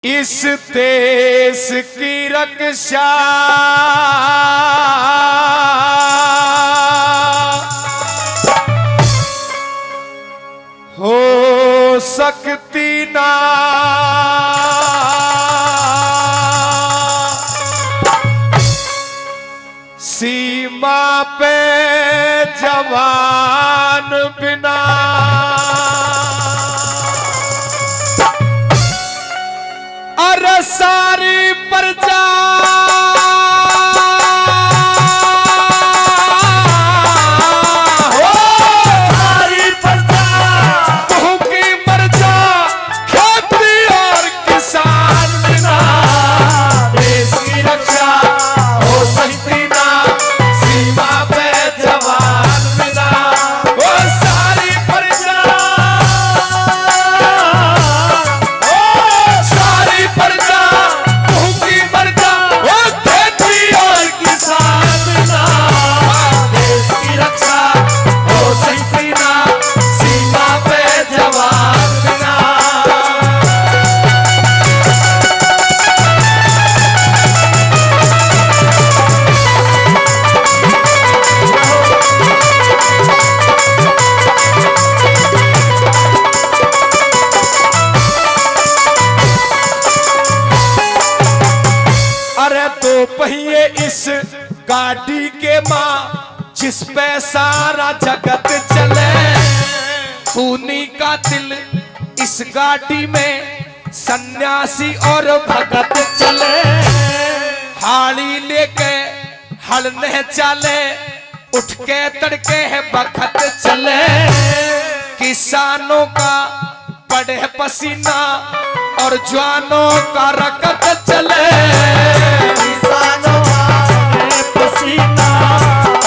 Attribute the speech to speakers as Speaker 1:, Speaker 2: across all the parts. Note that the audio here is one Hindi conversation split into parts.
Speaker 1: इस देश की रक्षा हो सकती ना, सीमा पे जवान बिना। अरे सारी प्रजा हो, सारी प्रजा भूखी मर जा, खेती और किसान बिना देश की रक्षा हो सकती ना, सीमा पे जवान बिना। वो सारी प्रजा पहिए इस गाड़ी के माँ जिस पे सारा जगत चले, खूनी का दिल इस गाड़ी में सन्यासी और भगत चले। हाड़ी लेके हलने चले, उठ के तड़के है बखत चले। किसानों का पड़े पसीना और जवानों का रकत चले। किसानों का पसीना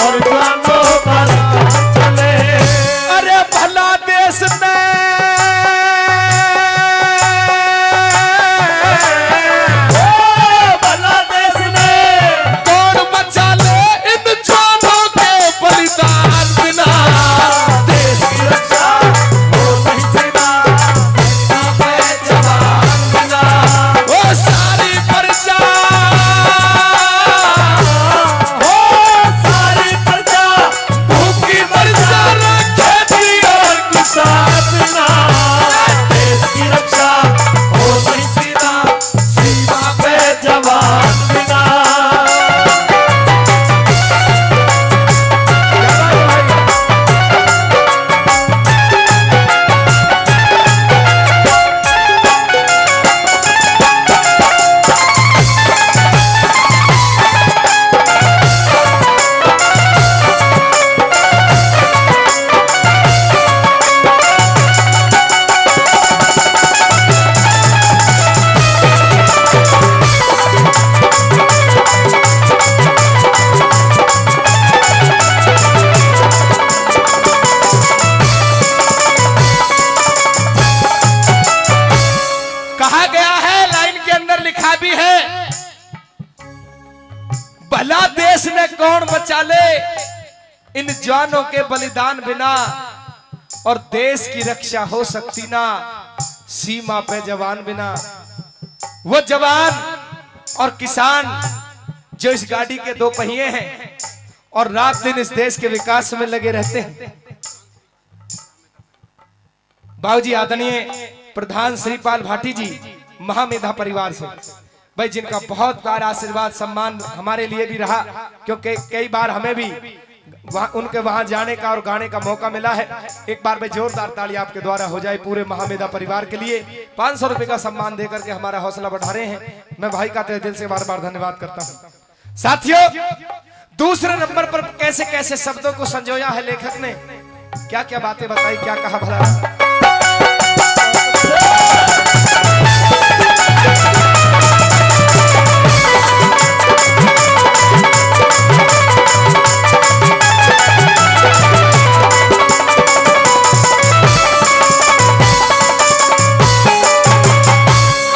Speaker 1: और जवानों का रकत चले। अरे भला देश ने भला देश ने कौन बचा ले इन जवानों के बलिदान बिना। देश की रक्षा हो नहीं सेना, सीमा पे जवान बिना। वो सारी प्रजा हो, सारी प्रजा भूखी मर जा, खेती और किसान बिना देश की रक्षा हो नहीं सेना, सीमा पे जवान बिना। कहा गया है, लाइन के अंदर लिखा भी है, भला देश ने कौन बचा ले इन जवानों के बलिदान बिना। और देश की रक्षा हो सकती ना, सीमा पे जवान बिना। वो जवान और किसान जो इस गाड़ी के दो पहिए हैं और रात दिन इस देश के विकास में लगे रहते हैं। बाबूजी आदरणीय प्रधान श्रीपाल भाटी जी महामेधा परिवार से भाई, जिनका बहुत प्यार आशीर्वाद सम्मान हमारे लिए भी रहा, क्योंकि कई बार हमें भी उनके वहां जाने का और गाने का मौका मिला है। एक बार में जोरदार ताली आपके द्वारा हो जाए पूरे महामेधा परिवार के लिए। 500 रुपए का सम्मान देकर के हमारा हौसला बढ़ा रहे हैं। मैं भाई का तहे दिल से बार बार धन्यवाद करता हूं। साथियों, दूसरे नंबर पर कैसे कैसे शब्दों को संजोया है लेखक ने, क्या क्या बातें बताई, क्या कहा भला।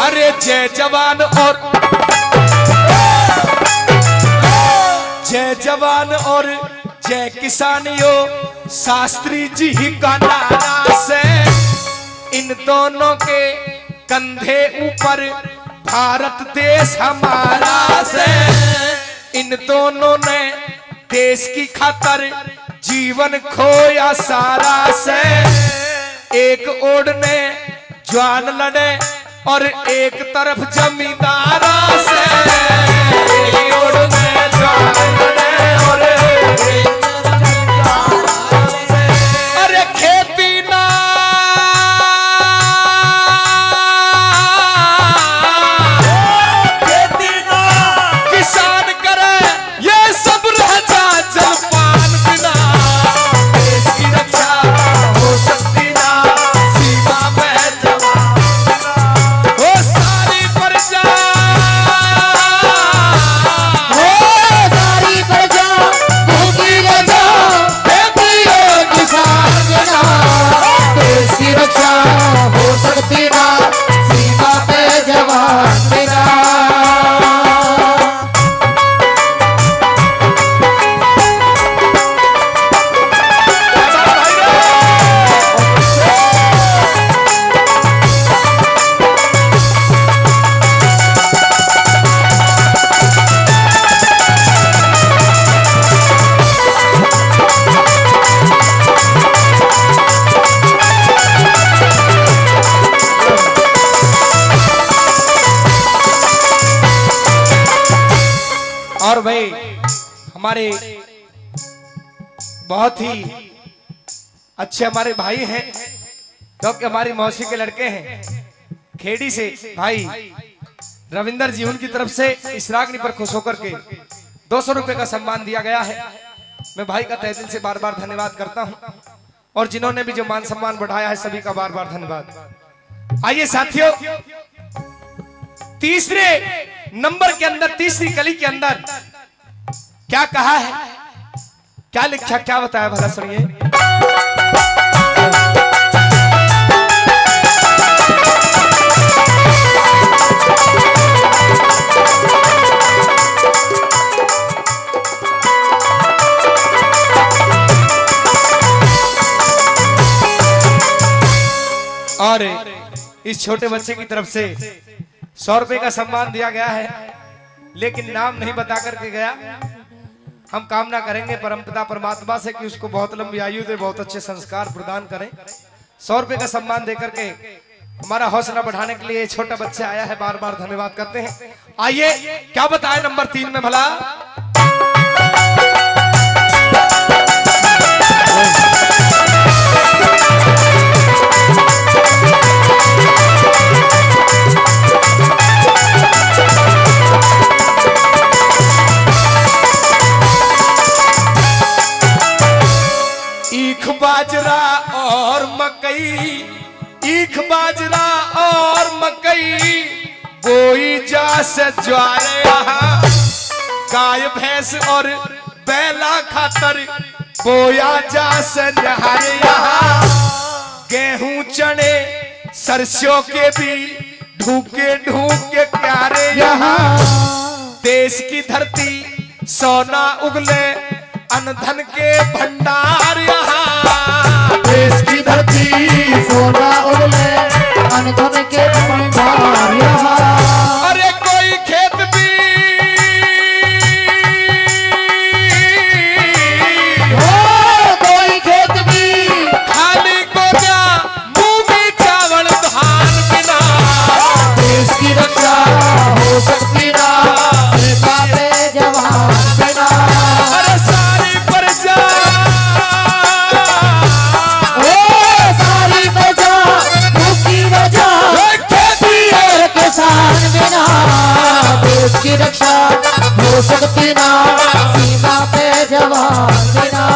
Speaker 1: अरे जय जवान और जय जवान और जय किसानियों, शास्त्री जी का नारा से इन दोनों के कंधे ऊपर भारत देश हमारा से, इन दोनों ने देश की खातर जीवन खोया सारा से। एक ओर ने जवान लड़े और एक तरफ जमींदारा से। एक ओर ने जवान लड़े और एक तरफ जमींदारा से। अरे खेती ना किसान करे, ये सब रह जा जलपान बिना। देश की रक्षा हो सकती ना, सीमा पे जवान बिना। हो सारी प्रजा,
Speaker 2: हो सारी प्रजा भूखी न जाओ, खेती और किसान बिना। देश की रक्षा हो सकती ना, सीमा पे जवान बिना।
Speaker 1: और भाई हमारे बहुत ही अच्छे हमारे भाई हैं, क्योंकि हमारी मौसी के लड़के हैं खेड़ी से भाई रविंदर जी, उनकी तरफ से इस रागनी पर खुश होकर के 200 रुपए का सम्मान दिया गया है। मैं भाई का तहे दिल से बार बार धन्यवाद करता हूं, और जिन्होंने भी जो मान सम्मान बढ़ाया है सभी का बार बार धन्यवाद। आइए साथियों, तीसरे नंबर के अंदर, तीसरी कली के अंदर क्या कहा है, क्या लिखा, क्या बताया, भला सुनिए। और इस छोटे बच्चे की तरफ से 100 रुपए का सम्मान दिया गया है, लेकिन नाम नहीं बता करके गया। हम कामना करेंगे परमपिता परमात्मा से कि उसको बहुत लंबी आयु दे, बहुत अच्छे संस्कार प्रदान करें। 100 रुपए का सम्मान देकर के हमारा हौसला बढ़ाने के लिए छोटा बच्चा आया है, बार बार धन्यवाद करते हैं। आइए क्या बताए नंबर 3 में भला। बाजरा और मकई, ईख बाजरा और मकई, बोई जा से ज्वार यहाँ। गाय भैंस और बैला खातर बोया जा से नहर यहाँ। गेहूं चने सरसों के भी ढूके ढूके क्यारे यहाँ। देश की धरती सोना उगले, अनधन के भंडार यहाँ।
Speaker 2: देश की धरती सोना उगले, अनधन के भंडार यहाँ।
Speaker 1: अरे कोई खेत भी
Speaker 2: हो, कोई खेत भी
Speaker 1: खाली गोजा, मूंगी चावल धान बिना।
Speaker 2: देश की रक्षा हो सकती ना, सीमा पे जवान बिना।
Speaker 1: अरे सारी प्रजा,
Speaker 2: ओ सारी प्रजा भूखी न जाए, खेती और किसान बिना। देश की रक्षा हो सकती ना, सीमा पे जवान बिना।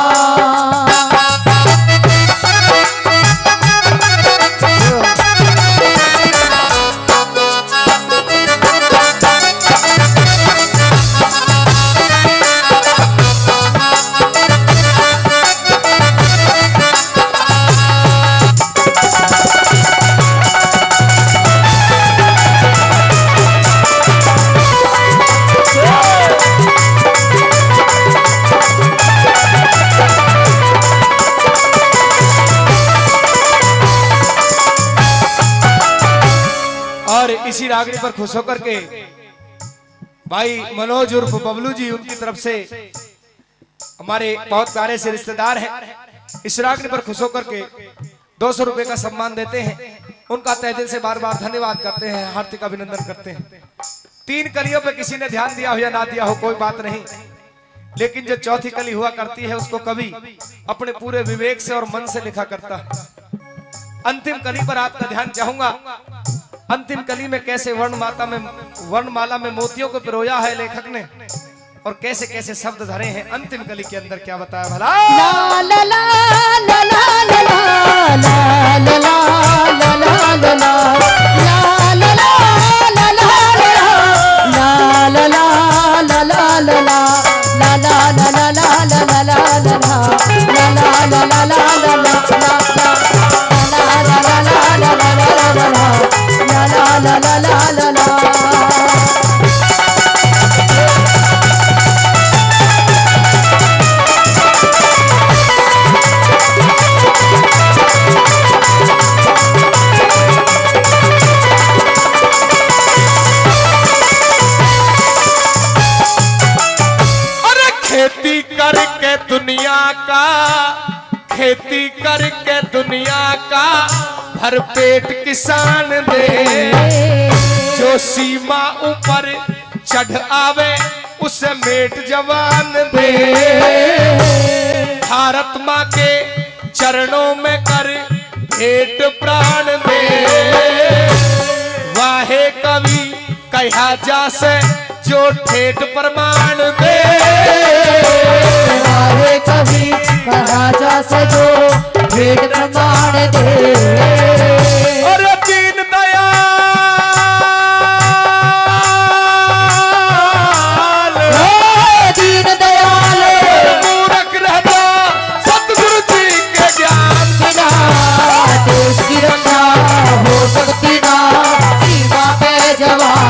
Speaker 1: रागनी पर खुश होकर के भाई मनोज उर्फ बबलू जी, उनकी तरफ से हमारे बहुत प्यारे से रिश्तेदार हैं, इस रागनी पर खुश होकर के 200 रुपए का सम्मान देते हैं। उनका तहे दिल से बार बार धन्यवाद करते हैं, हार्दिक अभिनंदन करते हैं। 3 कलियों पे किसी ने ध्यान दिया हो या ना दिया हो कोई बात नहीं, लेकिन जो चौथी कली हुआ करती है उसको कवि अपने पूरे विवेक से और मन से लिखा करता है। अंतिम कली पर आपका ध्यान चाहूंगा। अंतिम कली में कैसे वर्णमाला में मोतियों को पिरोया है लेखक ने, और कैसे कैसे शब्द धरे हैं अंतिम कली के अंदर, क्या बताया भला।
Speaker 2: ला ला ला ला ला ला ला ला ला ला ला ला ला ला ला ला ला ला ला।
Speaker 1: खेती करके दुनिया का भरपेट किसान दे, जो सीमा ऊपर चढ़ आवे उसे मेट जवान दे। भारत माँ के चरणों में कर भेंट प्राण दे, वाहे कवि कहा जा से जो ठेठ प्रमाण दे।
Speaker 2: वाहे कवि कहा जा से जो ठेठ प्रमाण दे।
Speaker 1: और दीन दयाल,
Speaker 2: दीन दयाल
Speaker 1: मूर्ख रहता सतगुरु जी के ज्ञान
Speaker 2: बिना देश की रक्षा हो सकती ना, सीमा पे जवान